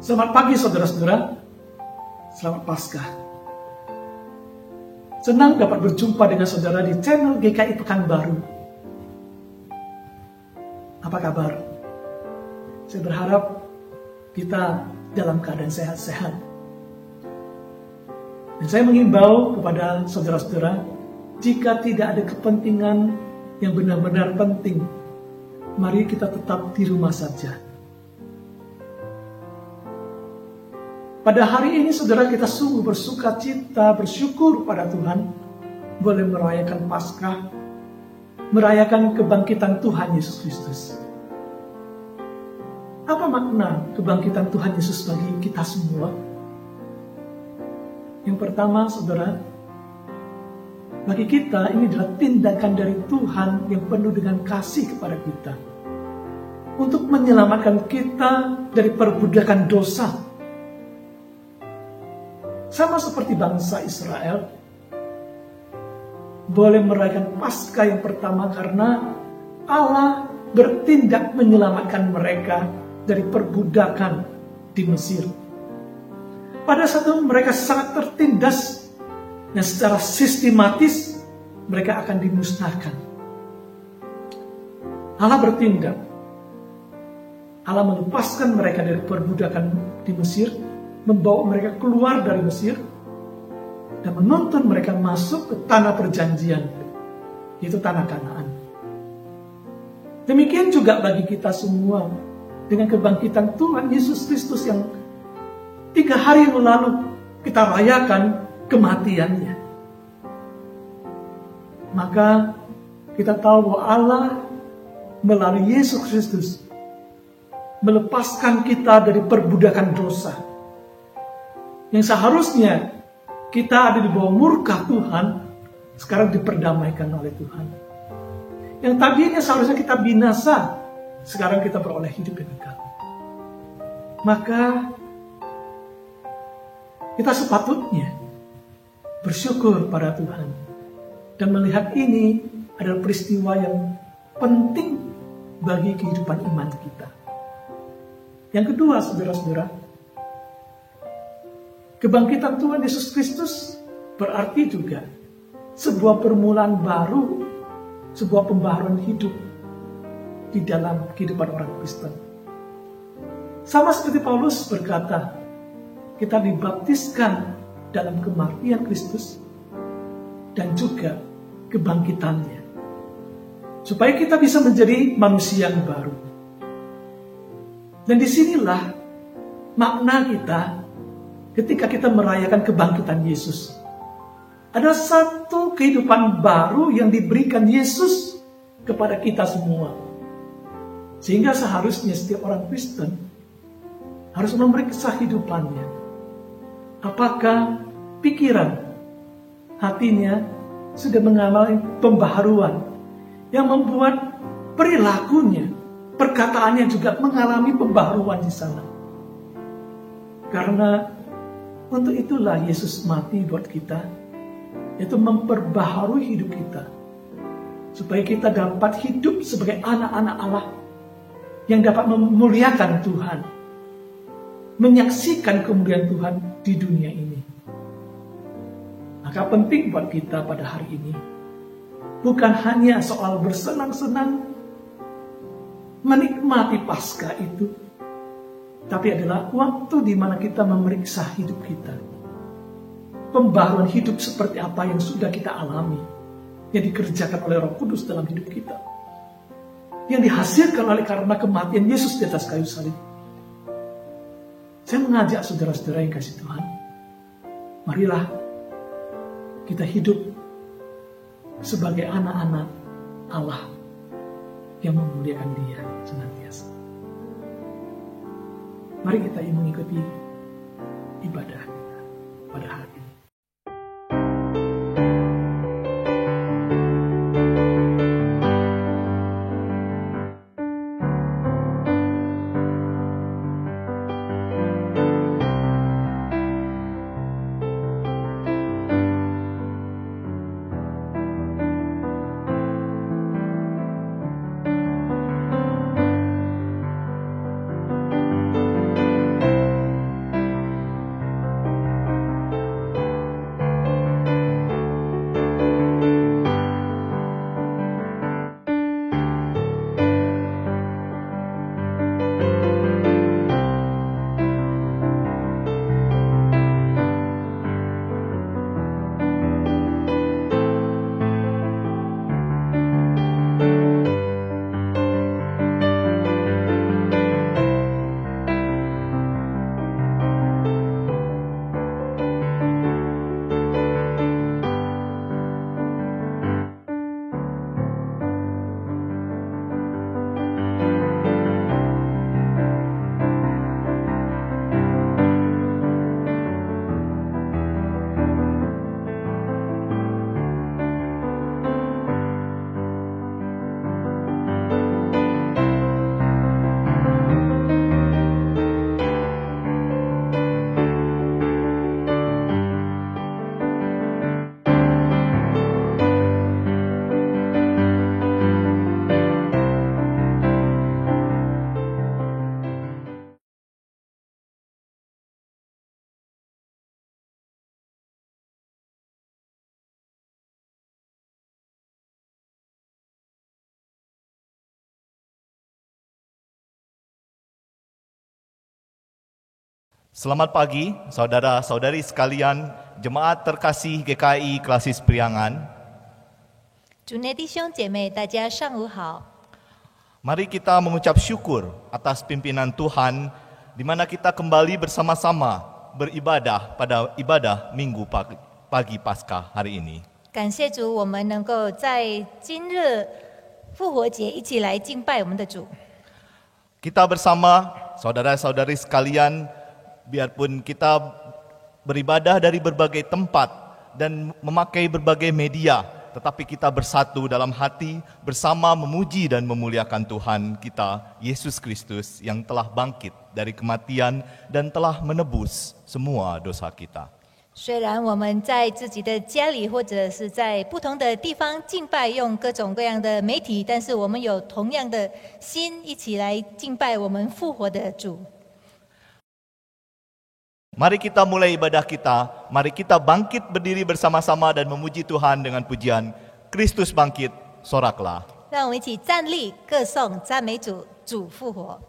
Selamat pagi saudara-saudara, selamat Paskah. Senang dapat berjumpa dengan saudara di channel GKI Pekanbaru. Apa kabar? Saya berharap kita dalam keadaan sehat-sehat. Dan saya mengimbau kepada saudara-saudara, jika tidak ada kepentingan yang benar-benar penting, mari kita tetap di rumah saja. Pada hari ini saudara, kita sungguh bersuka cita, bersyukur pada Tuhan boleh merayakan Paskah, merayakan kebangkitan Tuhan Yesus Kristus. Apa makna kebangkitan Tuhan Yesus bagi kita semua? Yang pertama saudara, bagi kita ini adalah tindakan dari Tuhan yang penuh dengan kasih kepada kita untuk menyelamatkan kita dari perbudakan dosa. Sama seperti bangsa Israel boleh merayakan Paskah yang pertama karena Allah bertindak menyelamatkan mereka dari perbudakan di Mesir. Pada saat itu mereka sangat tertindas dan secara sistematis mereka akan dimusnahkan. Allah bertindak. Allah melepaskan mereka dari perbudakan di Mesir, membawa mereka keluar dari Mesir dan menuntun mereka masuk ke tanah perjanjian, yaitu tanah Kanaan. Demikian juga bagi kita semua dengan kebangkitan Tuhan Yesus Kristus yang 3 hari yang lalu kita rayakan kematiannya. Maka kita tahu bahwa Allah melalui Yesus Kristus melepaskan kita dari perbudakan dosa. Yang seharusnya kita ada di bawah murka Tuhan, sekarang diperdamaikan oleh Tuhan. Yang tadinya seharusnya kita binasa, sekarang kita beroleh hidup yang kekal. Maka kita sepatutnya bersyukur pada Tuhan dan melihat ini adalah peristiwa yang penting bagi kehidupan iman kita. Yang kedua, saudara-saudara, kebangkitan Tuhan Yesus Kristus berarti juga sebuah permulaan baru, sebuah pembaharuan hidup di dalam kehidupan orang Kristen. Sama seperti Paulus berkata, kita dibaptiskan dalam kematian Kristus dan juga kebangkitannya, supaya kita bisa menjadi manusia yang baru. Dan disinilah makna kita ketika kita merayakan kebangkitan Yesus. Ada satu kehidupan baru yang diberikan Yesus kepada kita semua. Sehingga seharusnya setiap orang Kristen harus memeriksa hidupannya. Apakah pikiran, hatinya sudah mengalami pembaharuan yang membuat perilakunya, perkataannya juga mengalami pembaharuan di sana. Karena untuk itulah Yesus mati buat kita, yaitu memperbaharui hidup kita, supaya kita dapat hidup sebagai anak-anak Allah yang dapat memuliakan Tuhan, menyaksikan kemuliaan Tuhan di dunia ini. Maka penting buat kita pada hari ini, bukan hanya soal bersenang-senang menikmati Paskah itu, tapi adalah waktu di mana kita memeriksa hidup kita. Pembaharuan hidup seperti apa yang sudah kita alami, yang dikerjakan oleh Roh Kudus dalam hidup kita, yang dihasilkan oleh karena kematian Yesus di atas kayu salib. Saya mengajak saudara-saudara yang kasih Tuhan, marilah kita hidup sebagai anak-anak Allah yang memuliakan Dia senantiasa. Mari kita mengikuti ibadah kita pada hari ini. Selamat pagi, saudara-saudari sekalian, jemaat terkasih GKI Klasis Priangan. 主内弟兄姐妹，大家上午好。 Mari kita mengucap syukur atas pimpinan Tuhan, di mana kita kembali bersama-sama beribadah pada ibadah Minggu pagi Paskah hari ini. 感谢主，我们能够在今日复活节一起来敬拜我们的主。 Kita bersama saudara-saudari sekalian, biarpun kita beribadah dari berbagai tempat dan memakai berbagai media, tetapi kita bersatu dalam hati bersama memuji dan memuliakan Tuhan kita, Yesus Kristus, yang telah bangkit dari kematian dan telah menebus semua dosa kita. 虽然我们在自己的家里或者是在不同的地方敬拜，用各种各样的媒体，但是我们有同样的心，一起来敬拜我们复活的主。 Mari kita mulai ibadah kita, mari kita bangkit berdiri bersama-sama dan memuji Tuhan dengan pujian Kristus bangkit, soraklah. 让我们一起站立，歌颂赞美主，主复活。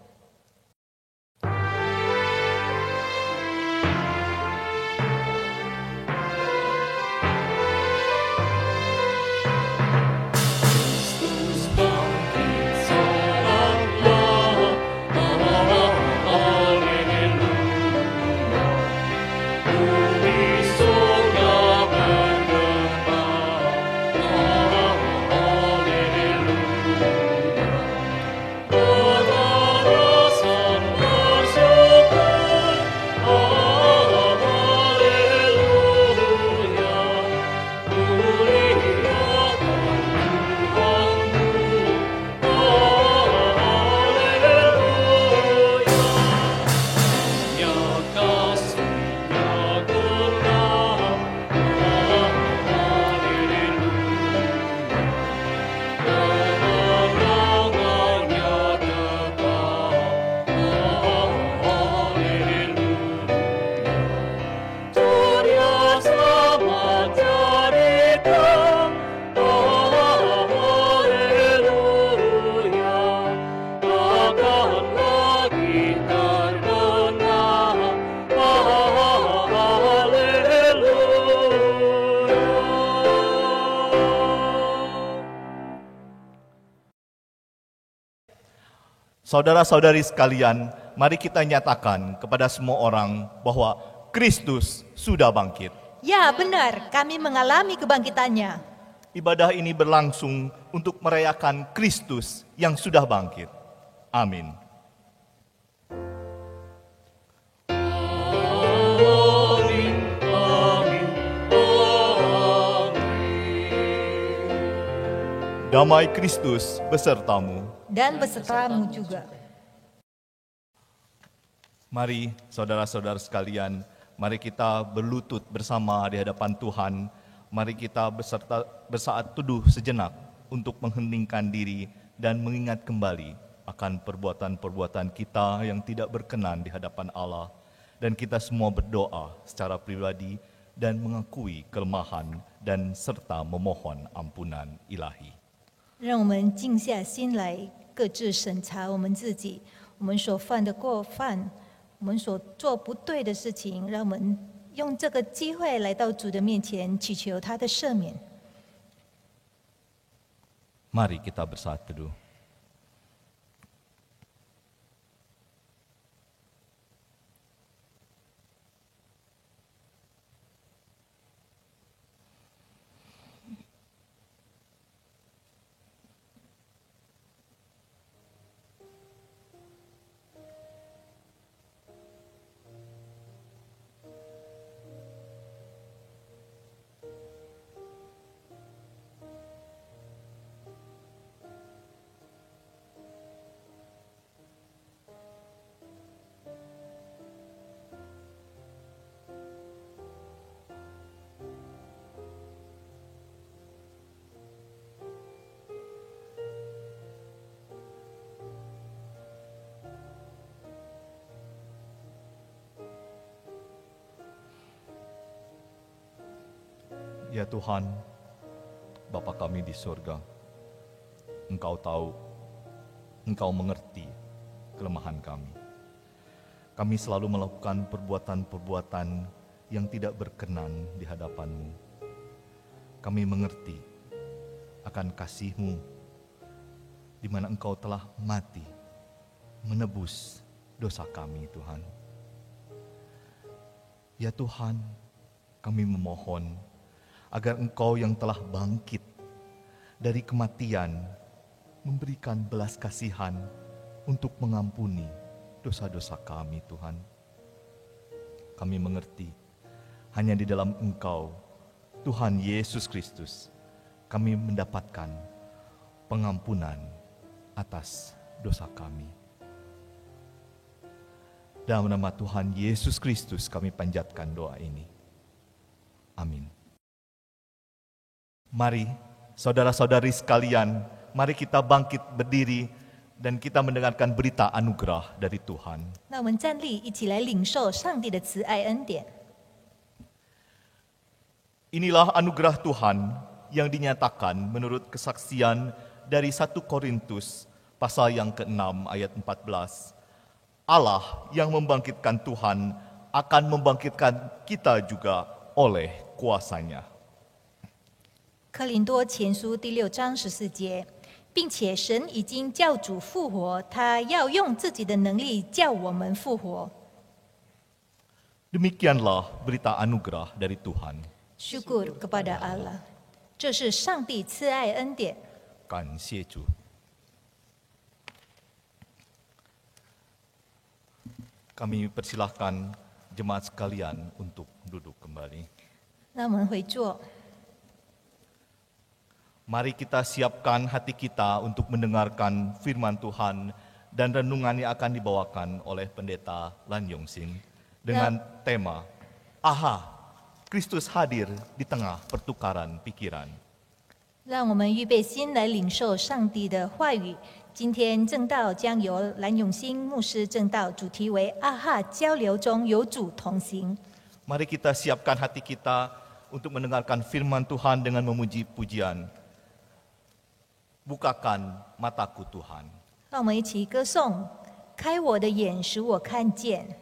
Saudara-saudari sekalian, mari kita nyatakan kepada semua orang bahwa Kristus sudah bangkit. Ya, benar, kami mengalami kebangkitannya. Ibadah ini berlangsung untuk merayakan Kristus yang sudah bangkit. Amin. Damai Kristus besertamu. Dan besertamu juga. Mari saudara-saudara sekalian, mari kita berlutut bersama di hadapan Tuhan. Mari kita bersaat teduh sejenak untuk mengheningkan diri dan mengingat kembali akan perbuatan-perbuatan kita yang tidak berkenan di hadapan Allah. Dan kita semua berdoa secara pribadi dan mengakui kelemahan dan serta memohon ampunan ilahi. 让我们静下心来，各自审查我们自己，我们所犯的过犯，我们所做不对的事情，让我们用这个机会来到主的面前，祈求他的赦免。 Mari kita bersaat teduh. Ya Tuhan, Bapa kami di surga, Engkau tahu, Engkau mengerti kelemahan kami. Kami selalu melakukan perbuatan-perbuatan yang tidak berkenan di hadapan-Mu. Kami mengerti akan kasih-Mu, di mana Engkau telah mati, menebus dosa kami, Tuhan. Ya Tuhan, kami memohon agar Engkau yang telah bangkit dari kematian, memberikan belas kasihan untuk mengampuni dosa-dosa kami, Tuhan. Kami mengerti, hanya di dalam Engkau, Tuhan Yesus Kristus, kami mendapatkan pengampunan atas dosa kami. Dalam nama Tuhan Yesus Kristus kami panjatkan doa ini. Amin. Mari, saudara-saudari sekalian, mari kita bangkit berdiri dan kita mendengarkan berita anugerah dari Tuhan. 那我们站立，一起来领受上帝的慈爱恩典。 Inilah anugerah Tuhan yang dinyatakan menurut kesaksian dari 1 Korintus pasal yang ke-6 ayat 14. Allah yang membangkitkan Tuhan akan membangkitkan kita juga oleh kuasa-Nya. 哥林多前书第6章14节，并且神已经叫主复活，他要用自己的能力叫我们复活。 Demikianlah berita anugerah dari Tuhan. Syukur kepada Allah，这是上帝慈爱恩典。 感谢主。Kami persilahkan jemaat sekalian untuk duduk kembali. 那我们回座， Mari kita siapkan hati kita untuk mendengarkan firman Tuhan dan renungan yang akan dibawakan oleh Pendeta Lan Yongsin dengan tema Aha, Kristus hadir di tengah pertukaran pikiran. 让我们预备心来领受上帝的话语。今天正道将由蓝永兴牧师正道，主题为“阿哈交流中有主同行”。 Mari kita siapkan hati kita untuk mendengarkan firman Tuhan dengan memuji pujian. Bukakan mataku Tuhan. 让我们一起歌颂：开我的眼，使我看见。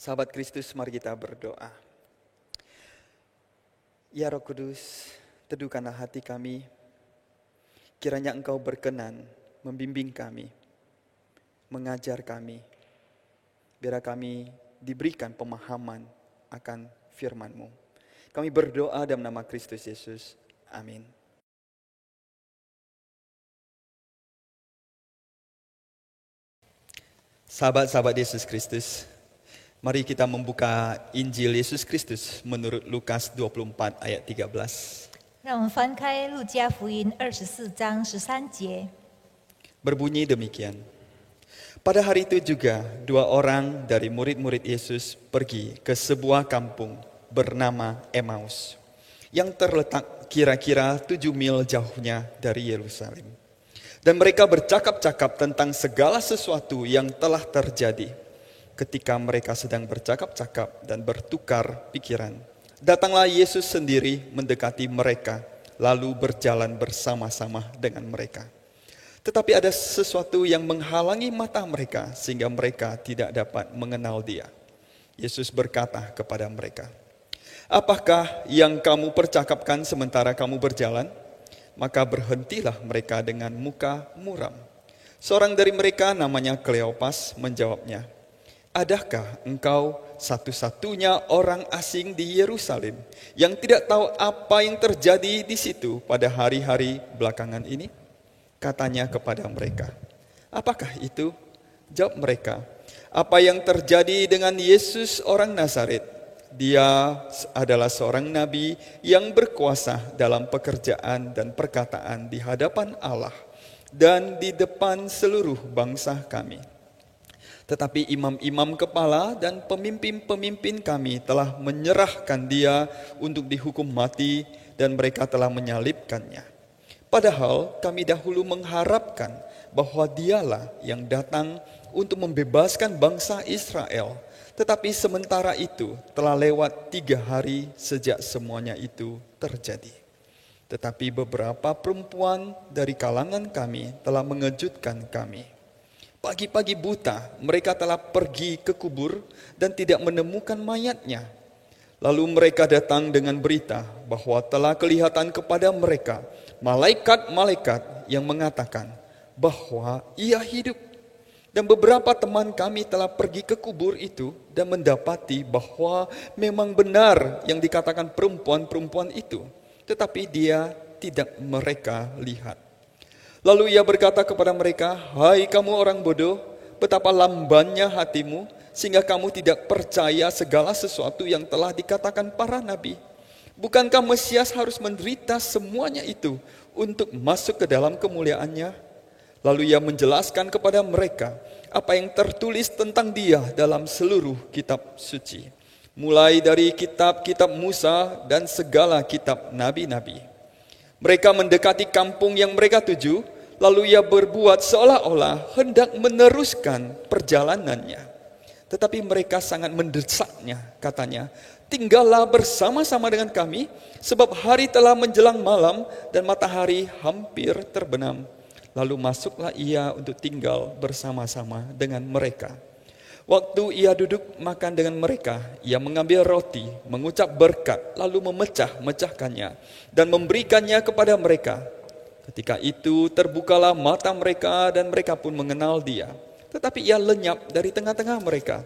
Sahabat Kristus, mari kita berdoa. Ya Roh Kudus, teduhkanlah hati kami. Kiranya Engkau berkenan membimbing kami, mengajar kami. Biar kami diberikan pemahaman akan firman-Mu. Kami berdoa dalam nama Kristus Yesus. Amin. Sahabat-sahabat Yesus Kristus, mari kita membuka Injil Yesus Kristus menurut Lukas 24 ayat 13. 让我们翻开路加福音24章13节。 Berbunyi demikian. Pada hari itu juga 2 orang dari murid-murid Yesus pergi ke sebuah kampung bernama Emmaus yang terletak kira-kira 7 mil jauhnya dari Yerusalem. Dan mereka bercakap-cakap tentang segala sesuatu yang telah terjadi. Ketika mereka sedang bercakap-cakap dan bertukar pikiran, datanglah Yesus sendiri mendekati mereka, lalu berjalan bersama-sama dengan mereka. Tetapi ada sesuatu yang menghalangi mata mereka sehingga mereka tidak dapat mengenal Dia. Yesus berkata kepada mereka, "Apakah yang kamu percakapkan sementara kamu berjalan?" Maka berhentilah mereka dengan muka muram. Seorang dari mereka namanya Kleopas menjawabnya, "Adakah engkau satu-satunya orang asing di Yerusalem yang tidak tahu apa yang terjadi di situ pada hari-hari belakangan ini?" Katanya kepada mereka, "Apakah itu?" Jawab mereka, "Apa yang terjadi dengan Yesus orang Nazaret? Dia adalah seorang nabi yang berkuasa dalam pekerjaan dan perkataan di hadapan Allah dan di depan seluruh bangsa kami. Tetapi imam-imam kepala dan pemimpin-pemimpin kami telah menyerahkan Dia untuk dihukum mati dan mereka telah menyalibkannya. Padahal kami dahulu mengharapkan bahwa Dialah yang datang untuk membebaskan bangsa Israel. Tetapi sementara itu telah lewat 3 hari sejak semuanya itu terjadi. Tetapi beberapa perempuan dari kalangan kami telah mengejutkan kami. Pagi-pagi buta mereka telah pergi ke kubur dan tidak menemukan mayatnya. Lalu mereka datang dengan berita bahwa telah kelihatan kepada mereka malaikat-malaikat yang mengatakan bahwa Ia hidup. Dan beberapa teman kami telah pergi ke kubur itu dan mendapati bahwa memang benar yang dikatakan perempuan-perempuan itu. Tetapi Dia tidak mereka lihat. Lalu Ia berkata kepada mereka, "Hai kamu orang bodoh, betapa lambannya hatimu, sehingga kamu tidak percaya segala sesuatu yang telah dikatakan para nabi. Bukankah Mesias harus menderita semuanya itu untuk masuk ke dalam kemuliaannya?" Lalu Ia menjelaskan kepada mereka apa yang tertulis tentang Dia dalam seluruh kitab suci, mulai dari kitab-kitab Musa dan segala kitab nabi-nabi. Mereka mendekati kampung yang mereka tuju, lalu Ia berbuat seolah-olah hendak meneruskan perjalanannya. Tetapi mereka sangat mendesaknya, katanya, "Tinggallah bersama-sama dengan kami, sebab hari telah menjelang malam dan matahari hampir terbenam." Lalu masuklah Ia untuk tinggal bersama-sama dengan mereka. Waktu Ia duduk makan dengan mereka, Ia mengambil roti, mengucap berkat, lalu memecah-mecahkannya dan memberikannya kepada mereka. Ketika itu terbukalah mata mereka dan mereka pun mengenal Dia. Tetapi Ia lenyap dari tengah-tengah mereka.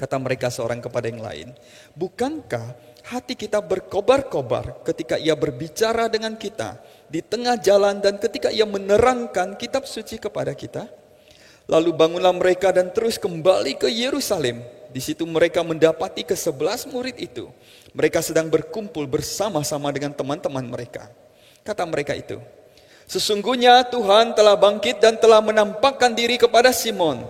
Kata mereka seorang kepada yang lain, "Bukankah hati kita berkobar-kobar ketika Ia berbicara dengan kita di tengah jalan dan ketika Ia menerangkan kitab suci kepada kita?" Lalu bangunlah mereka dan terus kembali ke Yerusalem. Di situ mereka mendapati ke-11 murid itu. Mereka sedang berkumpul bersama-sama dengan teman-teman mereka. Kata mereka itu, "Sesungguhnya Tuhan telah bangkit dan telah menampakkan diri kepada Simon."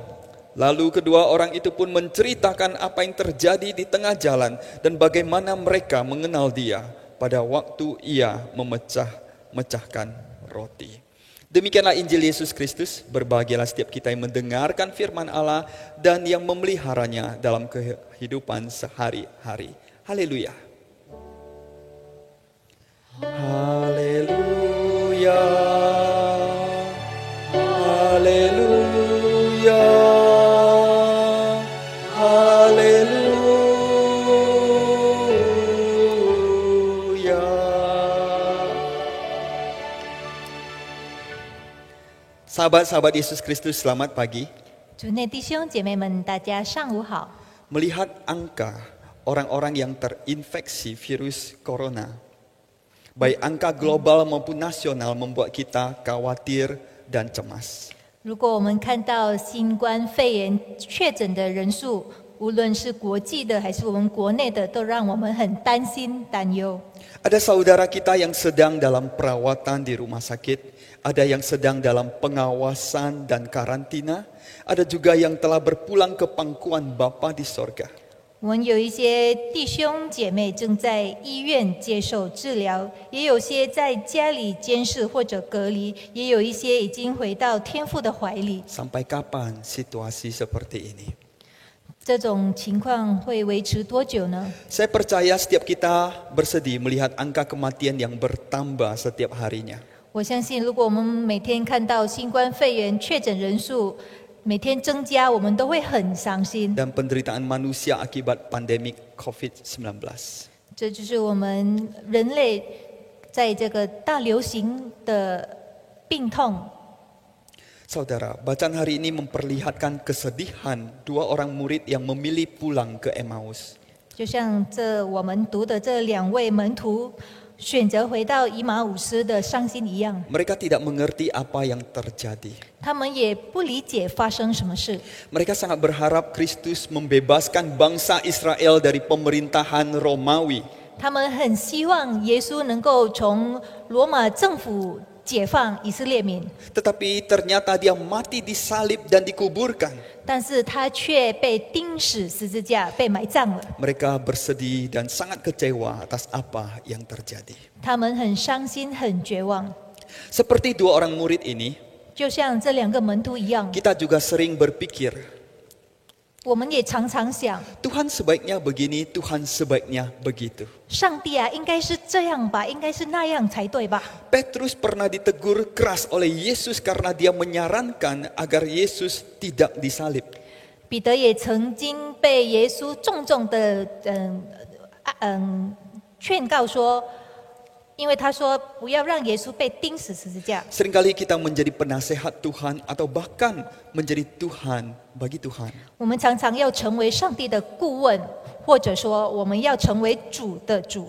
Lalu kedua orang itu pun menceritakan apa yang terjadi di tengah jalan dan bagaimana mereka mengenal Dia pada waktu Ia memecah-mecahkan roti. Demikianlah Injil Yesus Kristus. Berbahagialah setiap kita yang mendengarkan firman Allah dan yang memeliharanya dalam kehidupan sehari-hari. Haleluya. Haleluya. Haleluya. Haleluya. Sahabat-sahabat Yesus Kristus, selamat pagi. 主内弟兄姐妹们，大家上午好。 Melihat angka orang-orang yang terinfeksi virus corona. Baik angka global maupun nasional membuat kita khawatir dan cemas. 如果我们看到新冠肺炎确诊的人数，无论是国际的还是我们国内的，都让我们很担心担忧。 Ada saudara kita yang sedang dalam perawatan di rumah sakit, ada yang sedang dalam pengawasan dan karantina, ada juga yang telah berpulang ke pangkuan Bapa di sorga. 我们有一些弟兄姐妹正在医院接受治疗，也有些在家里监视或者隔离，也有一些已经回到天父的怀里。 Sampai kapan situasi seperti ini? 这种情况会维持多久呢？ Saya percaya setiap kita bersedih melihat angka kematian yang bertambah setiap harinya. 我相信，如果我们每天看到新冠肺炎确诊人数每天增加，我们都会很伤心。 Dan penderitaan manusia akibat pandemik COVID-19. 这就是我们人类在这个大流行的病痛。 Saudara, bacaan hari ini memperlihatkan kesedihan dua orang murid yang memilih pulang ke Emmaus. 就像我们读的这两位门徒选择回到以马忤斯的伤心一样， Mereka tidak mengerti apa yang terjadi. 他们也不理解发生什么事。 Mereka sangat berharap Kristus membebaskan bangsa Israel dari pemerintahan Romawi. 他们很希望耶稣能够从罗马政府解放以色列民， Tetapi ternyata dia mati disalib dan dikuburkan. 但是他却被钉死十字架，被埋葬了。 Mereka bersedih dan sangat kecewa atas apa yang terjadi. 他们很伤心，很绝望， Seperti dua orang murid ini, 就像这两个门徒一样。 kita juga sering berpikir, 我们也常常想， Tuhan sebaiknya begini, Tuhan sebaiknya begitu. 上帝啊，应该是这样吧，应该是那样才对吧？ Petrus pernah ditegur keras oleh Yesus karena dia menyarankan agar Yesus tidak disalib. 彼得也曾经被耶稣重重的劝告说，因为他说不要让耶稣被钉死十字架。 Seringkali kita menjadi penasehat Tuhan atau bahkan menjadi Tuhan bagi Tuhan. 我们常常要成为上帝的顾问，或者说我们要成为主的主。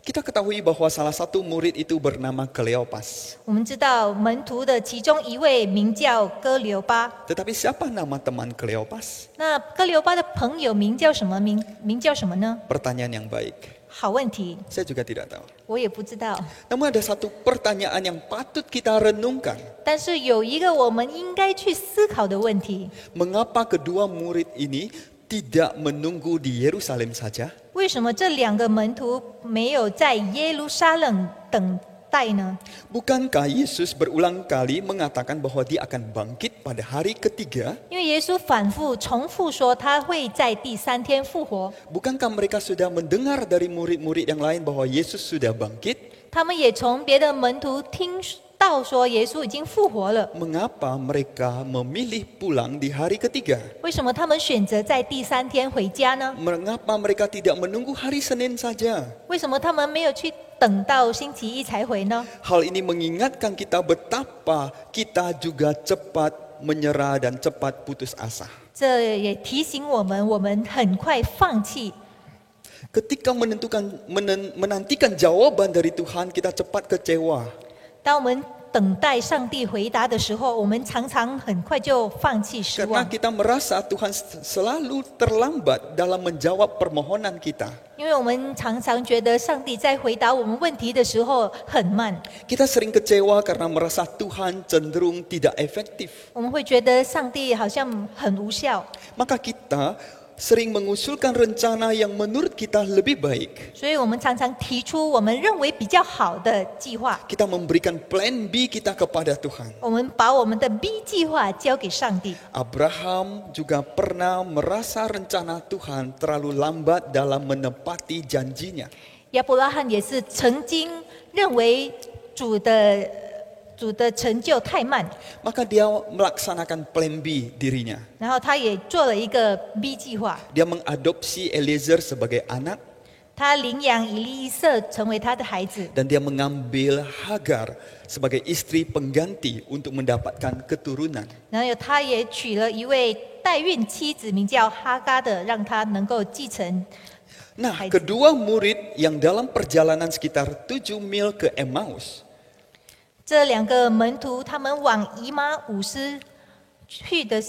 Kita ketahui bahwa salah satu murid itu bernama Kleopas. 我们知道门徒的其中一位名叫哥留巴， Tetapi siapa nama teman Kleopas? 那哥留巴的朋友名叫什么？名叫什么呢？ Pertanyaan yang baik. 好问题， Saya juga tidak tahu. 我也不知道。 Namun ada satu pertanyaan yang patut kita renungkan. 但是有一个我们应该去思考的问题： Mengapa kedua murid ini tidak menunggu di Yerusalem saja? 为什么这两个门徒没有在耶路撒冷等待呢？ Bukankah Yesus berulang kali mengatakan bahwa dia akan bangkit pada hari ketiga? 因为耶稣反复重复说他会在第三天复活。 Bukankah mereka sudah mendengar dari murid-murid yang lain bahwa Yesus sudah bangkit? 他们也从别的门徒听到说耶稣已经复活了。 Mengapa mereka memilih pulang di hari ketiga? 为什么他们选择在第三天回家呢？ Mengapa mereka tidak menunggu hari Senin saja? 为什么他们没有去等到星期一才回呢？ Hal ini mengingatkan kita betapa kita juga cepat menyerah dan cepat putus asa. 这也提醒我们，我们很快放弃。 Ketika menantikan jawaban dari Tuhan, kita cepat kecewa. 当我们等待上帝回答的时候，我们常常很快就放弃失 Karena 望， kita merasa Tuhan selalu terlambat dalam menjawab permohonan kita. 因为我们常常觉得上帝在回答我们问题的时候很慢， Kita sering kecewa karena merasa Tuhan cenderung tidak efektif. 我们会觉得上帝好像很无效， Maka kita sering mengusulkan rencana yang menurut kita lebih baik. 所以我们常常提出我们认为比较好的计划， Kita memberikan plan B kita kepada Tuhan. 我们把我们的 B 计划交给上帝。 Abraham juga pernah merasa rencana Tuhan terlalu lambat dalam menepati janjinya. 亚伯拉罕也是曾经认为主的成就太慢， Maka dia melaksanakan plan B dirinya. 然后他也做了一个 B 计划， Dia mengadopsi Eliezer sebagai anak 他领养以利以色成为他的孩子， dan dia mengambil Hagar sebagai istri pengganti untuk mendapatkan keturunan. 然后他也娶了一位代孕妻子，名叫哈嘎的，让他能够继承。Nah, 孩子。 kedua murid yang dalam perjalanan sekitar 7 mil ke Emmaus, 这两个门徒他们往以马五斯去的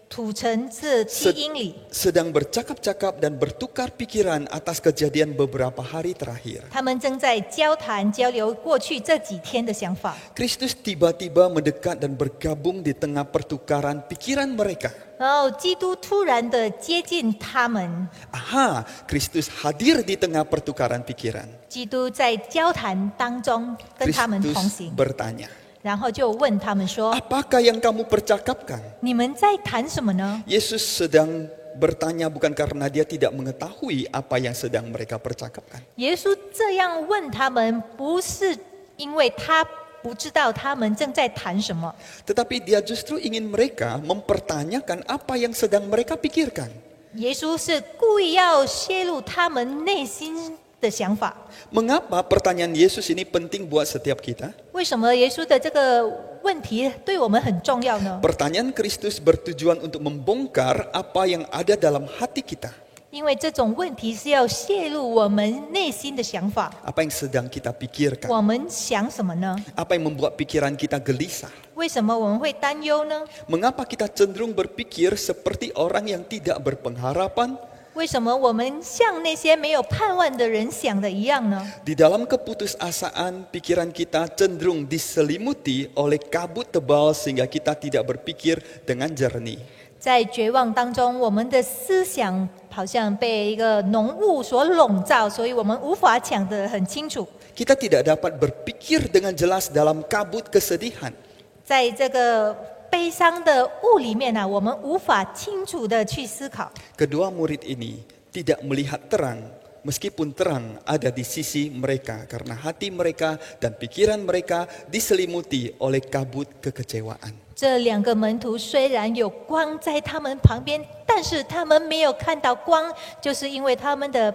土城是7英里， sedang bercakap-cakap dan bertukar pikiran atas kejadian beberapa hari terakhir. 他们正在交谈交流过去这几天的想法。 Kristus tiba-tiba mendekat dan bergabung di tengah pertukaran pikiran mereka. 然后基督突然的接近他们， Aha, Kristus hadir di tengah pertukaran pikiran. 基督在交谈当中跟他们同 Kristus 行， bertanya, 然后就问他们说 apakah yang kamu percakapkan?：“ 你们在谈什么呢？” Yesus sedang bertanya bukan karena dia tidak mengetahui apa yang sedang mereka percakapkan. 耶稣这样问他们，不是因为他不知道他们正在谈什么， Tetapi dia justru ingin mereka mempertanyakan apa yang sedang mereka pikirkan. 耶稣是故意要泄露他们内心的想法。 Mengapa pertanyaan Yesus ini penting buat setiap kita? 为什么耶稣的这个问题对我们很重要呢？ Pertanyaan Kristus bertujuan untuk membongkar apa yang ada dalam hati kita. 因为这种问题是要泄露我们内心的想法。 Apa yang sedang kita pikirkan? 我们想什么呢？ Apa yang membuat pikiran kita gelisah? 为什么我们会担忧呢？ Mengapa kita cenderung berpikir seperti orang yang tidak berpengharapan? 为什么我们像那些没有盼望的人想的一样呢？ Di dalam keputusasaan, pikiran kita cenderung diselimuti oleh kabut tebal sehingga kita tidak berpikir dengan jernih. 在绝望当中，我们的思想好像被一个浓雾所笼罩，所以我们无法想得很清楚。 Kita tidak dapat berpikir dengan jelas dalam kabut kesedihan. 在这个悲伤的雾里面我们无法清楚的去思考。 Kedua murid ini tidak melihat terang, meskipun terang ada di sisi mereka karena hati mereka dan pikiran mereka diselimuti oleh kabut kekecewaan. 这两个门徒虽然有光在他们旁边，但是他们没有看到光，就是因为他们的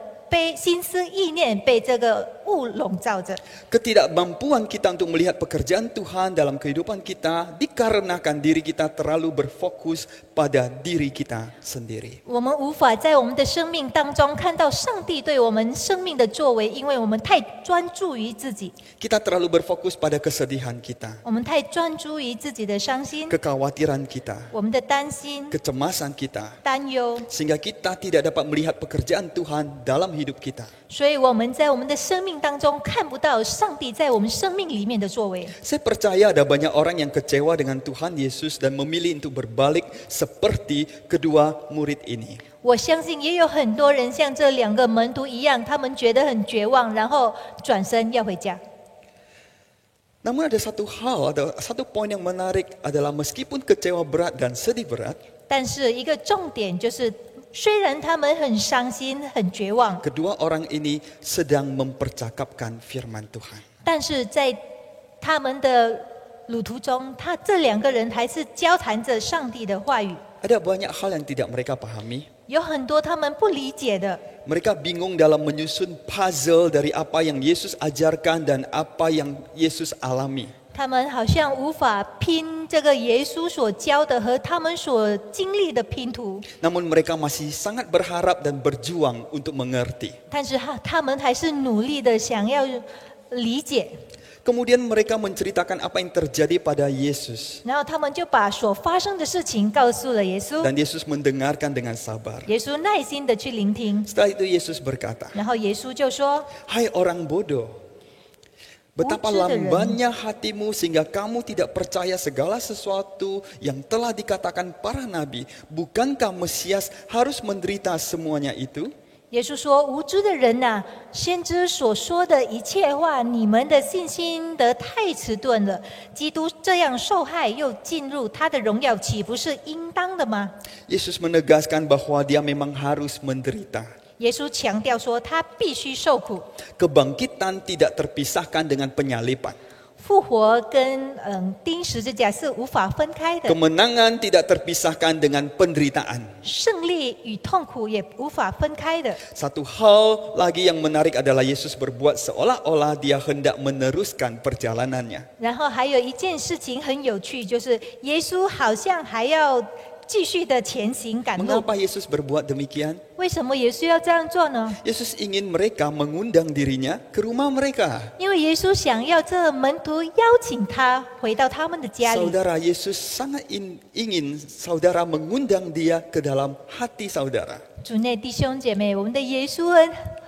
心思意念被这个雾笼罩着。 Ketidakmampuan kita untuk melihat pekerjaan Tuhan dalam kehidupan kita dikarenakan diri kita terlalu berfokus pada diri kita sendiri. 我们无法在我们的生命当中看到上帝对我们生命的作为，因为我们太专注于自己， Kita terlalu berfokus pada kesedihan kita, 我们太专注于自己的伤心， kekhawatiran kita, 我们的担心、 kecemasan kita, 担忧， sehingga kita tidak dapat melihat pekerjaan Tuhan dalam hidup kita. 所以我们在我们的生命当中看不到上帝在我们生命里面的作为。 Saya percaya ada banyak orang yang kecewa dengan Tuhan Yesus dan memilih untuk berbalik seperti kedua murid ini. 我相信也有很多人像这两个门徒一样，他们觉得很绝望，然后转身要回家。 Namun ada satu poin yang menarik adalah meskipun kecewa berat dan sedih berat, 但是一个重点就是，虽然他们很伤心、很绝望， kedua orang ini sedang mempercakapkan firman Tuhan. 但是在他们的路途中，这两个人还是交谈着上帝的话语。 Ada banyak hal yang tidak mereka pahami. 有很多他们不理解的， Mereka bingung dalam menyusun puzzle dari apa yang Yesus ajarkan dan apa yang Yesus alami. 他们好像无法拼这个耶稣所教的和他们所经历的拼图， Namun mereka masih sangat berharap dan berjuang untuk mengerti. 但是他们还是努力的想要理解。 Kemudian mereka menceritakan apa yang terjadi pada Yesus. 然后他们就把所发生的事情告诉了耶稣， Dan Yesus mendengarkan dengan sabar. 耶稣耐心的去聆听， Setelah itu Yesus berkata, 然后耶稣就说 Hai orang bodoh, betapa lambannya hatimu sehingga kamu tidak percaya segala sesuatu yang telah dikatakan para nabi. Bukankah Mesias harus menderita semuanya itu? 耶稣说：“无知的人呐、先知所说的一切话，你们的信心得太迟钝了。基督这样受害，又进入他的荣耀，岂不是应当的吗？” Yesus menegaskan bahwa dia memang harus menderita. 耶稣强调说，他必须受苦， Kebangkitan tidak terpisahkan dengan penyaliban. 复活跟钉十字架是无法分开的， Kemenangan tidak terpisahkan dengan penderitaan. 胜利与痛苦也无法分开的。 Satu hal lagi yang menarik adalah Yesus berbuat seolah-olah dia hendak meneruskan perjalanannya. 然后还有一件事情很有趣，就是耶稣好像还要继续的前行赶路。 Mengapa Yesus berbuat demikian? 为什么耶稣要这样做呢？ Yesus ingin mereka mengundang dirinya ke rumah mereka. 因为耶稣想要这门徒邀请他回到他们的家里。 Saudara, Yesus sangat ingin saudara mengundang dia ke dalam hati saudara. 主内弟兄姐妹，我们的耶稣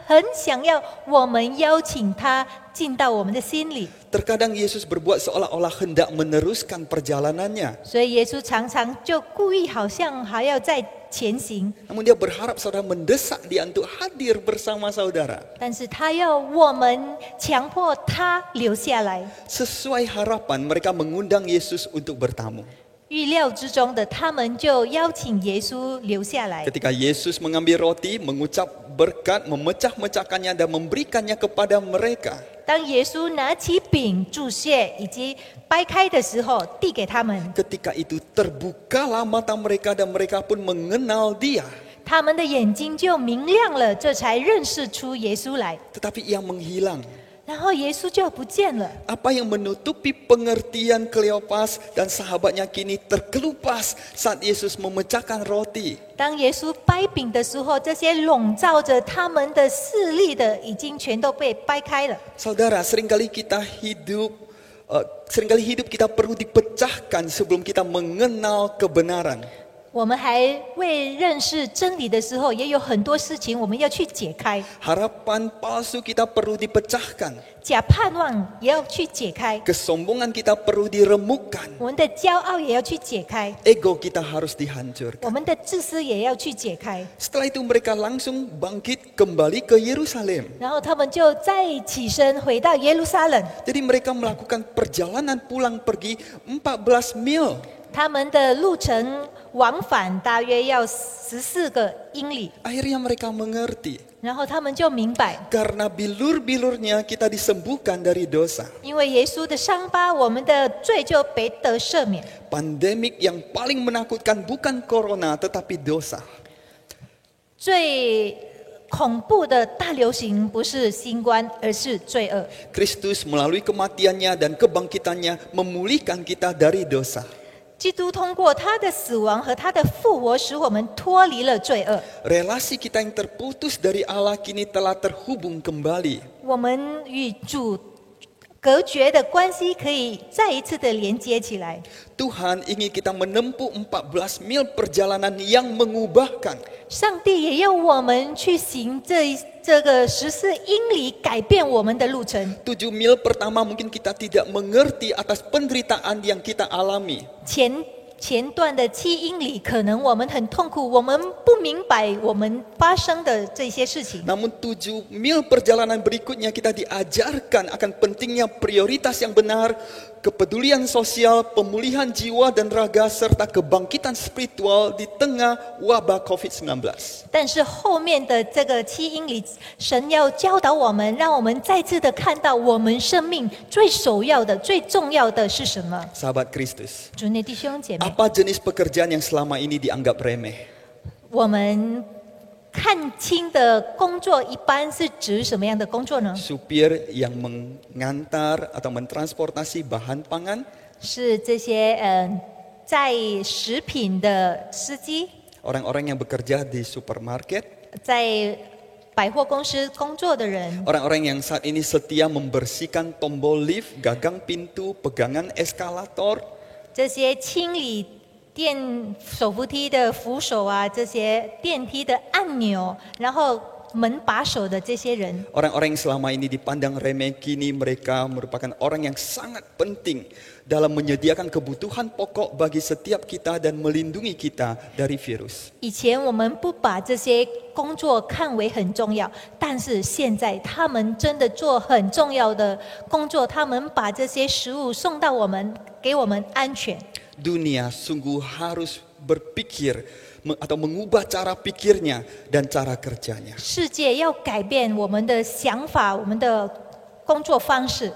很想要我们邀请他进到我们的心里， Terkadang Yesus berbuat seolah-olah hendak meneruskan perjalanannya. 所以耶稣常常就故意好像还要再前行， Namun dia berharap saudara mendesak dia untuk hadir bersama saudara. 但是他要我们强迫他留下来。 Sesuai harapan mereka mengundang Yesus untuk bertamu. 预料之中的，他们就邀请耶稣留下来。 Ketika Yesus mengambil roti, mengucap berkat, memecah-mecahkannya dan memberikannya kepada mereka. 当耶稣拿起饼注谢以及掰开的时候，递给他们， Ketika itu terbukalah mata mereka dan mereka pun mengenal dia. 他们的眼睛就明亮了，这才认识出耶稣来。 Tetapi ia menghilang. 然后耶稣就不见了。 Apa yang menutupi pengertian Kleopas dan sahabatnya kini terkelupas saat Yesus memecahkan roti. 当耶稣掰饼的时候，这些笼罩着他们的视力的，已经全都被掰开了。 Saudara, seringkali hidup kita perlu dipecahkan sebelum kita mengenal kebenaran. 我们还未认识真理的时候，也有很多事情我们要去解开。 Harapan palsu kita perlu dipecahkan. 假盼望也要去解开， Kesombongan kita perlu diremukkan. 我们的骄傲也要去解开， Ego kita harus dihancurkan. 我们的自私也要去解开。 Setelah itu mereka langsung bangkit kembali ke Yerusalem. 然后他们就再起身回到耶路撒冷， Jadi mereka melakukan perjalanan pulang pergi 14 mil. 他们的路程往返大约要14个英里。 Akhirnya mereka mengerti. 然后他们就明白， Karena bilur-bilurnya kita disembuhkan dari dosa. 因为耶稣的伤疤，我们的罪就被得赦免。 Pandemik yang paling menakutkan bukan corona tetapi dosa. 最恐怖的大流行不是新冠，而是罪恶。 Kristus melalui kematiannya dan kebangkitannya memulihkan kita dari dosa. 基督通过他的死亡和他的复活，使我们脱离了罪恶。 Relasi kita yang terputus dari Allah kini telah terhubung kembali. 我们与主隔绝的关系可以再一次的连接起来。 Tuhan ingin kita menempuh 14 mil perjalanan yang mengubahkan. 上帝也要我们去行这个14英里，改变我们的路程。 7 mil pertama mungkin kita tidak mengerti atas penderitaan yang kita alami. 前段的7英里，可能我们很痛苦，我们不明白我们发生的这些事情。 Namun 7 mil perjalanan berikutnya kita diajarkan akan pentingnya prioritas yang benar, kepedulian sosial, pemulihan jiwa dan raga, serta kebangkitan spiritual di tengah wabah COVID-19. 但是后面的这个7英里，神要教导我们，让我们再次的看到我们生命最首要的、最重要的是什么。 Sahabat Kristus, 主内弟兄姐妹， apa jenis pekerjaan yang selama ini dianggap remeh? 我们看清的工作一般是指什么样的工作呢？ Supir yang mengantar atau mentransportasi bahan pangan, 是这些载食品的司机， orang-orang yang bekerja di supermarket, 在百货公司工作的人， orang-orang yang saat ini setia membersihkan tombol lift, gagang pintu, pegangan eskalator, 这些清理手扶梯的扶手啊，这些电梯的按钮，然后门把手的这些人， orang-orang yang selama ini dipandang remeh, kini mereka merupakan orang yang sangat penting dalam menyediakan kebutuhan pokok bagi setiap kita dan melindungi kita dari virus. 以前我们不把这些工作看为很重要，但是现在他们真的做很重要的工作，他们把这些食物送到给我们安全。 Dunia sungguh harus berpikir atau mengubah cara pikirnya dan cara kerjanya. 世界要改变我们的想法，我们的工作方式。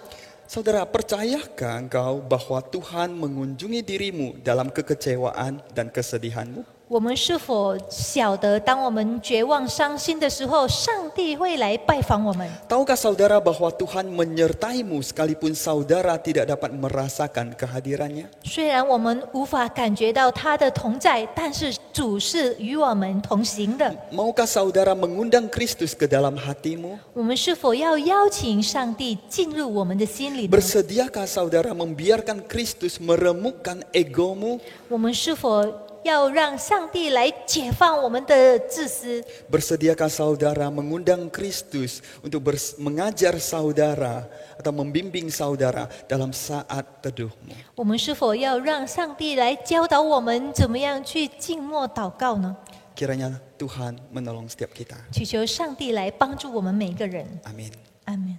Saudara, percayakah engkau bahwa Tuhan mengunjungi dirimu dalam kekecewaan dan kesedihanmu? 我们是否晓得，当我们绝望伤心的时候，上帝会来拜访我们？ Tahukah saudara bahwa Tuhan menyertaimu sekalipun saudara tidak dapat merasakan kehadirannya? 虽然我们无法感觉到他的同在，但是主是与我们同行的。 Maukah saudara mengundang Kristus ke dalam hatimu? 我们是否要邀请上帝进入我们的心里呢？ Bersediakah saudara membiarkan Kristus meremukkan egomu? 我们是否要让上帝来解放我们的自私？ Bersediakah saudara mengundang Kristus untuk mengajar saudara atau membimbing saudara dalam saat teduhmu? 我们是否要让上帝来教导我们怎么样去静默祷告呢？ Kiranya Tuhan menolong setiap kita. 祈求上帝来帮助我们每一个人。 Amin. 阿门。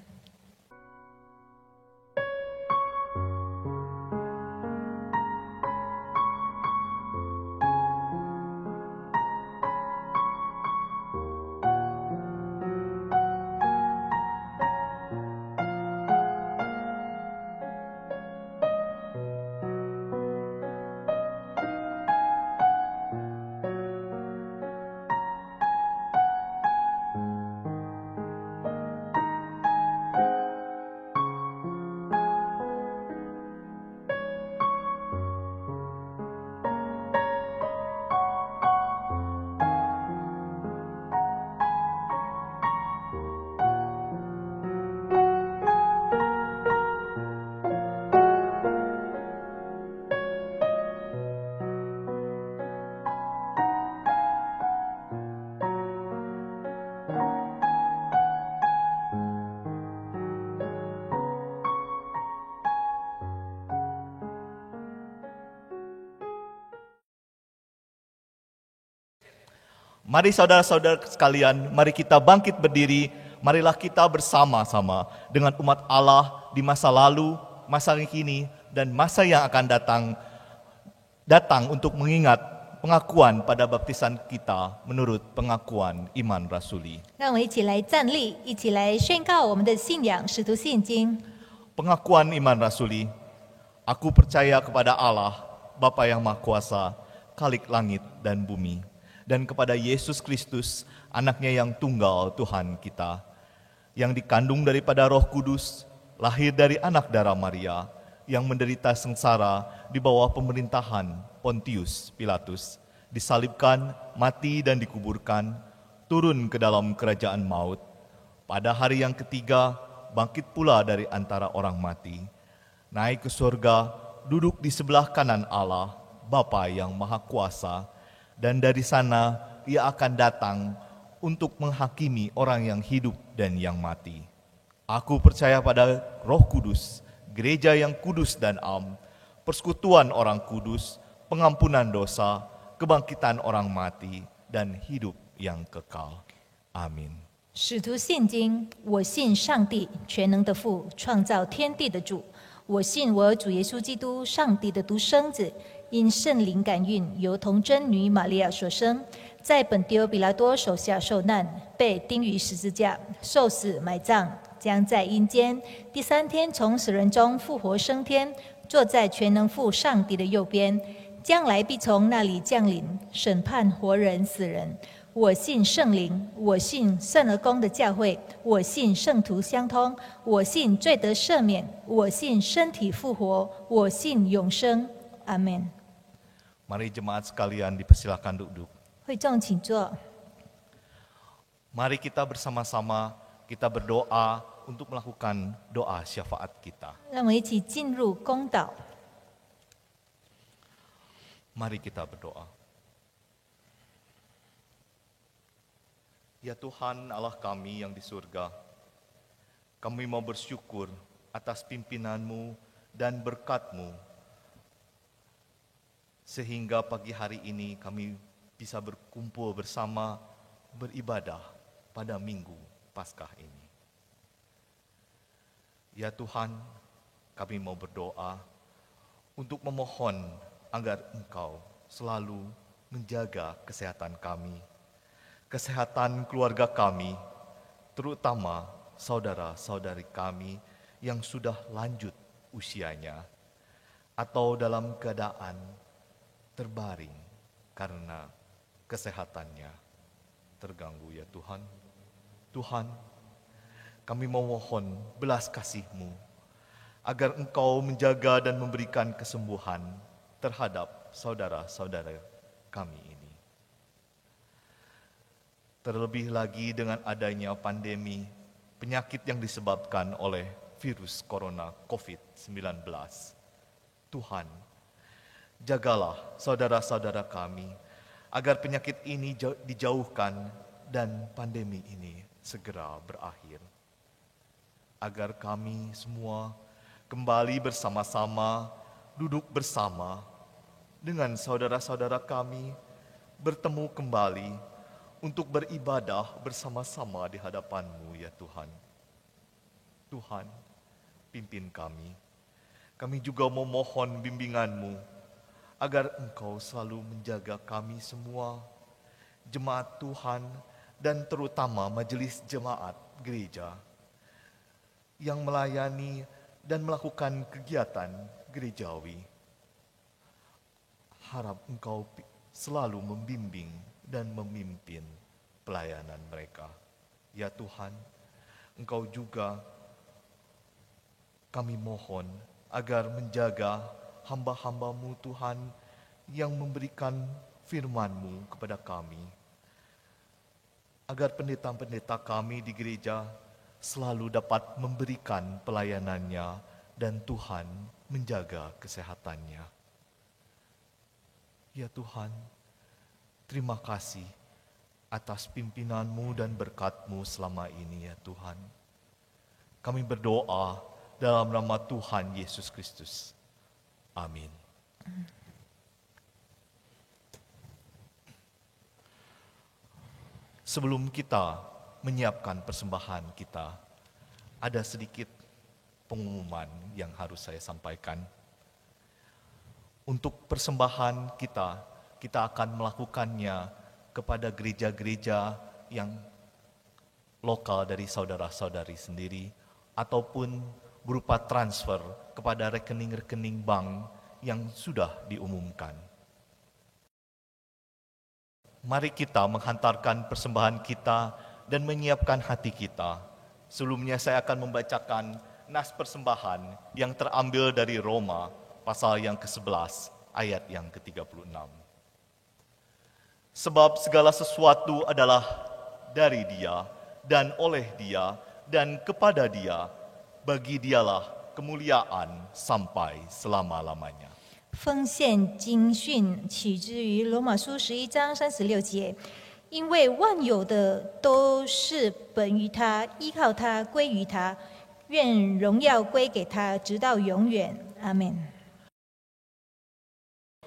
Mari saudara-saudara sekalian, mari kita bangkit berdiri, marilah kita bersama-sama dengan umat Allah di masa lalu, masa kini, dan masa yang akan datang untuk mengingat pengakuan pada baptisan kita menurut pengakuan iman rasuli. 让我们一起来站立，一起来宣告我们的信仰，使徒信经。 Pengakuan iman rasuli, aku percaya kepada Allah, Bapa yang Maha Kuasa, Khalik langit dan bumi, dan kepada Yesus Kristus, anaknya yang tunggal Tuhan kita, yang dikandung daripada Roh Kudus, lahir dari anak darah Maria, yang menderita sengsara di bawah pemerintahan Pontius Pilatus, disalibkan, mati dan dikuburkan, turun ke dalam kerajaan maut. Pada hari yang ketiga, bangkit pula dari antara orang mati, naik ke surga, duduk di sebelah kanan Allah, Bapa yang Maha Kuasa, dan dari sana ia akan datang untuk menghakimi orang yang hidup dan yang mati. Aku percaya pada Roh Kudus, gereja yang kudus dan am, persekutuan orang kudus, pengampunan dosa, kebangkitan orang mati, dan hidup yang kekal. Amin. 使徒信经，我信上帝全能的父，创造天地的主。我信我主耶稣基督，上帝的独生子，因圣灵感孕，由童真女玛利亚所生，在本丢比拉多手下受难，被钉于十字架，受死埋葬，将在阴间，第三天从死人中复活升天，坐在全能父上帝的右边，将来必从那里降临，审判活人死人。我信圣灵，我信圣而公的教会，我信圣徒相通，我信罪得赦免，我信身体复活，我信永生。阿门。 Mari jemaat sekalian dipersilakan duduk. 会众请坐。 Mari kita bersama-sama kita berdoa untuk melakukan doa syafaat kita. 让我们一起进入公祷。 Mari kita berdoa. Ya Tuhan Allah kami yang di surga, kami mau bersyukur atas pimpinanmu dan berkat-Mu, sehingga pagi hari ini kami bisa berkumpul bersama beribadah pada Minggu Paskah ini. Ya Tuhan, kami mau berdoa untuk memohon agar Engkau selalu menjaga kesehatan kami, kesehatan keluarga kami, terutama saudara-saudari kami yang sudah lanjut usianya atau dalam keadaan terbaring karena kesehatannya terganggu ya Tuhan. Tuhan, kami memohon belas kasih-Mu agar Engkau menjaga dan memberikan kesembuhan terhadap saudara-saudara kami ini. Terlebih lagi dengan adanya pandemi, penyakit yang disebabkan oleh virus corona COVID-19. Tuhan, jagalah saudara-saudara kami agar penyakit ini dijauhkan dan pandemi ini segera berakhir. Agar kami semua kembali bersama-sama, duduk bersama dengan saudara-saudara kami, bertemu kembali untuk beribadah bersama-sama di hadapan-Mu ya Tuhan. Tuhan, pimpin kami. Kami juga memohon bimbingan-Mu agar Engkau selalu menjaga kami semua, jemaat Tuhan, dan terutama majelis jemaat gereja yang melayani dan melakukan kegiatan gerejawi. Harap Engkau selalu membimbing dan memimpin pelayanan mereka. Ya Tuhan, Engkau juga kami mohon agar menjaga hamba-hamba-Mu Tuhan yang memberikan firman-Mu kepada kami. Agar pendeta-pendeta kami di gereja selalu dapat memberikan pelayanannya dan Tuhan menjaga kesehatannya. Ya Tuhan, terima kasih atas pimpinan-Mu dan berkat-Mu selama ini ya Tuhan. Kami berdoa dalam nama Tuhan Yesus Kristus. Amin. Sebelum kita menyiapkan persembahan kita, ada sedikit pengumuman yang harus saya sampaikan. Untuk persembahan kita akan melakukannya kepada gereja-gereja yang lokal dari saudara-saudari sendiri, ataupun berupa transfer kepada rekening-rekening bank yang sudah diumumkan. Mari kita menghantarkan persembahan kita dan menyiapkan hati kita. Sebelumnya saya akan membacakan nas persembahan yang terambil dari Roma pasal yang ke-11 ayat yang ke-36. Sebab segala sesuatu adalah dari Dia dan oleh Dia dan kepada Dia. Bagi Dialah kemuliaan sampai selama-lamanya. 奉献经训取之于罗马书11章36节，因为万有的都是本于他，依靠他，归于他，愿荣耀归给他，直到永远。阿们。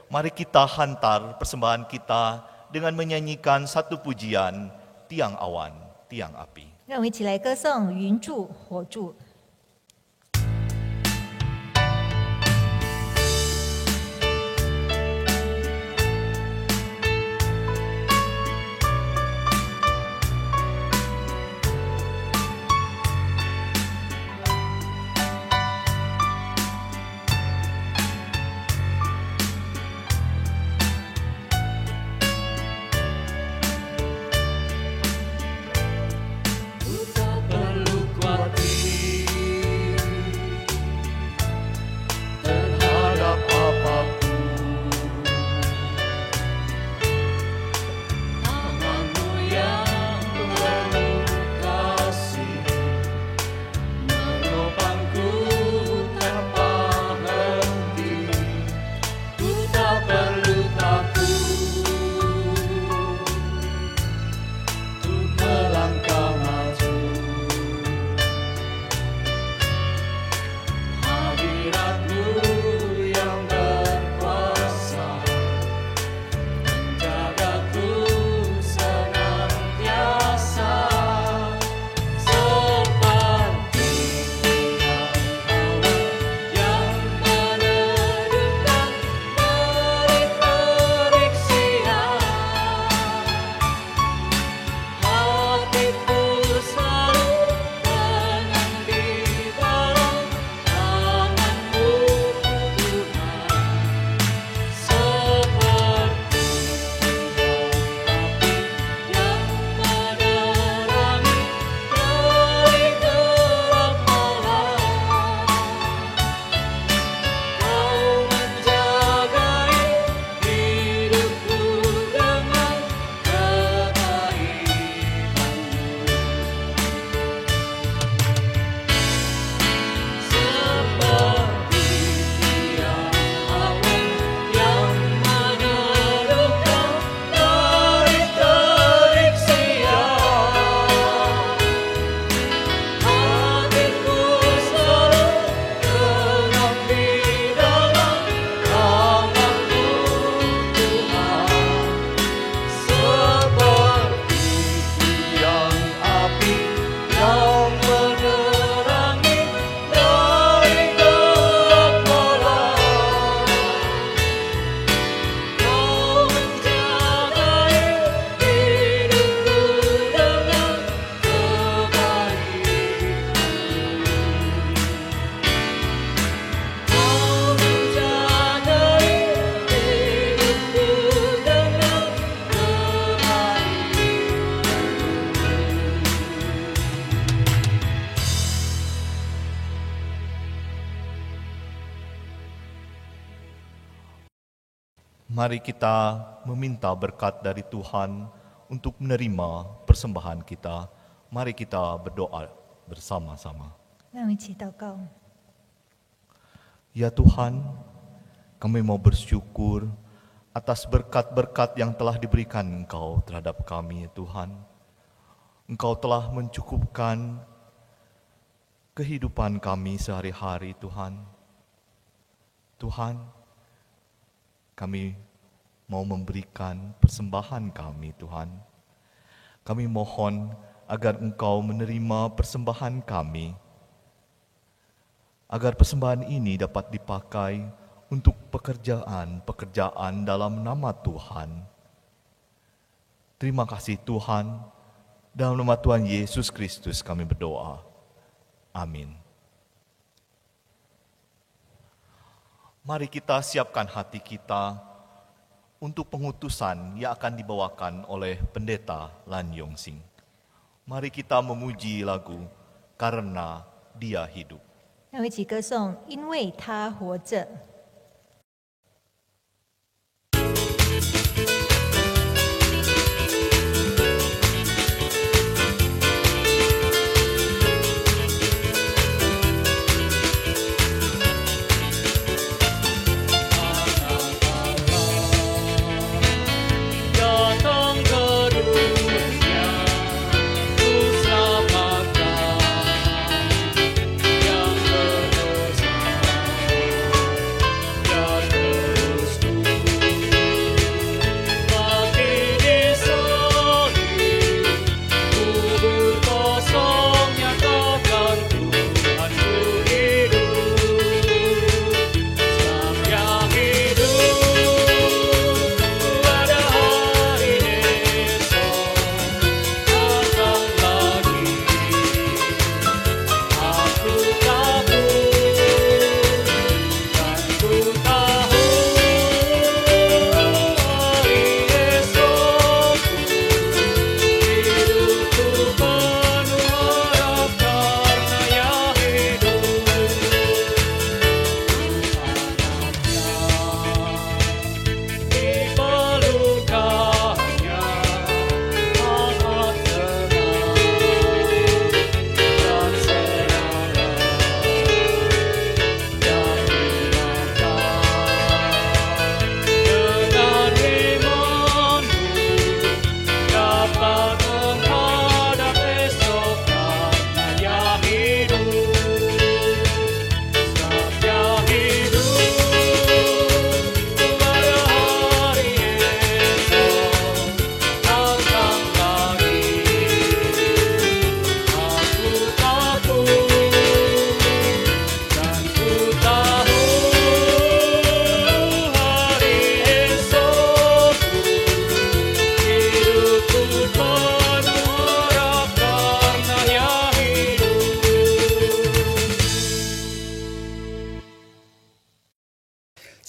Mari kita hantar persembahan kita dengan menyanyikan satu pujian, Tiang Awan, Tiang Api. 让我们一起来歌颂云柱火柱。Tak perlu khawatir. Mari kita meminta berkat dari Tuhan untuk menerima persembahan kita. Mari kita berdoa bersama-sama. 让我们一起祷告。 Ya Tuhan, kami mau bersyukur atas berkat-berkat yang telah diberikan Engkau terhadap kami, Tuhan. Engkau telah mencukupkan kehidupan kami sehari-hari, Tuhan. Tuhan, kami mau memberikan persembahan kami, Tuhan. Kami mohon agar Engkau menerima persembahan kami, agar persembahan ini dapat dipakai untuk pekerjaan dalam nama Tuhan. Terima kasih Tuhan, dalam nama Tuhan Yesus Kristus kami berdoa. Amin. Mari kita siapkan hati kita untuk pengutusan yang akan dibawakan oleh Pendeta Lan Yongsing. Mari kita memuji lagu Karena Dia Hidup. 让我们一起歌颂，因为他活着。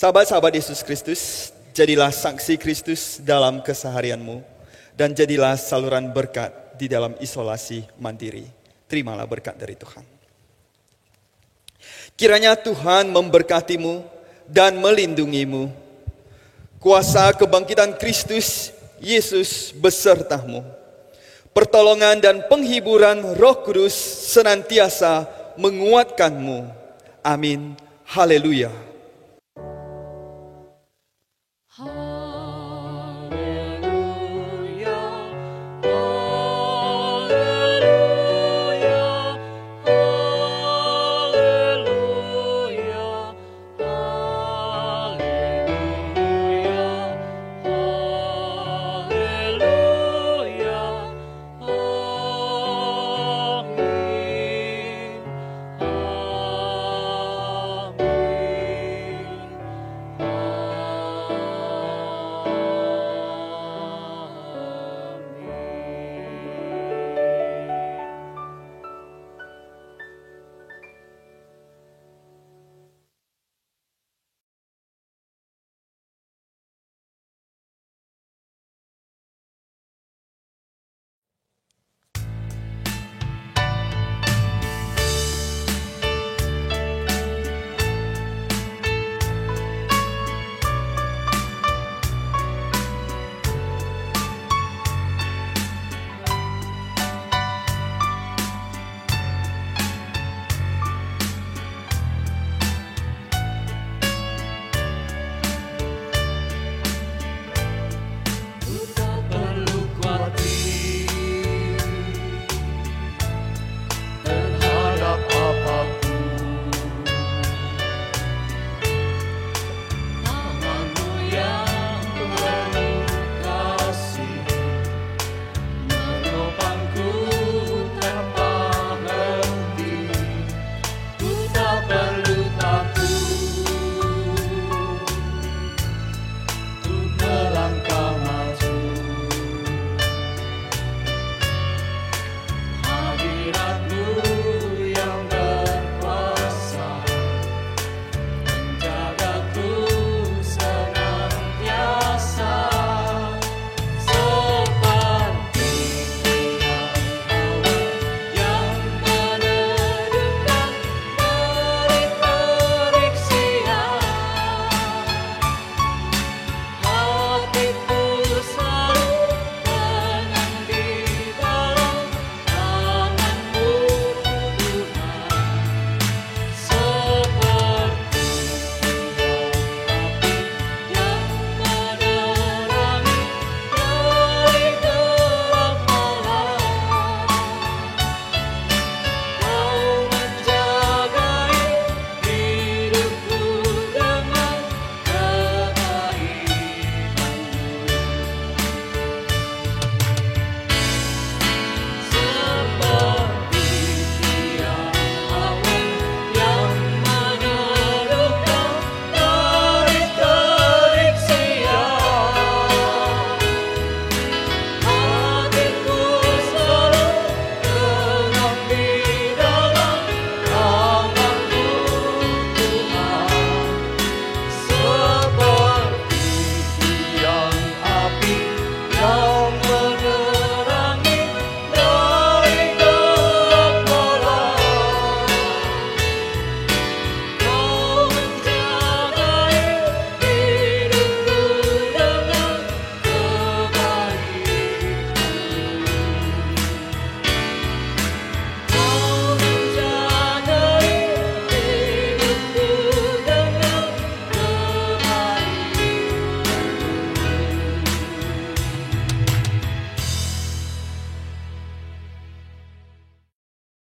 Sahabat-sahabat Yesus Kristus, jadilah saksi Kristus dalam keseharianmu dan jadilah saluran berkat di dalam isolasi mandiri. Terimalah berkat dari Tuhan. Kiranya Tuhan memberkatimu dan melindungimu. Kuasa kebangkitan Kristus Yesus besertamu. Pertolongan dan penghiburan Roh Kudus senantiasa menguatkanmu. Amin. Haleluya.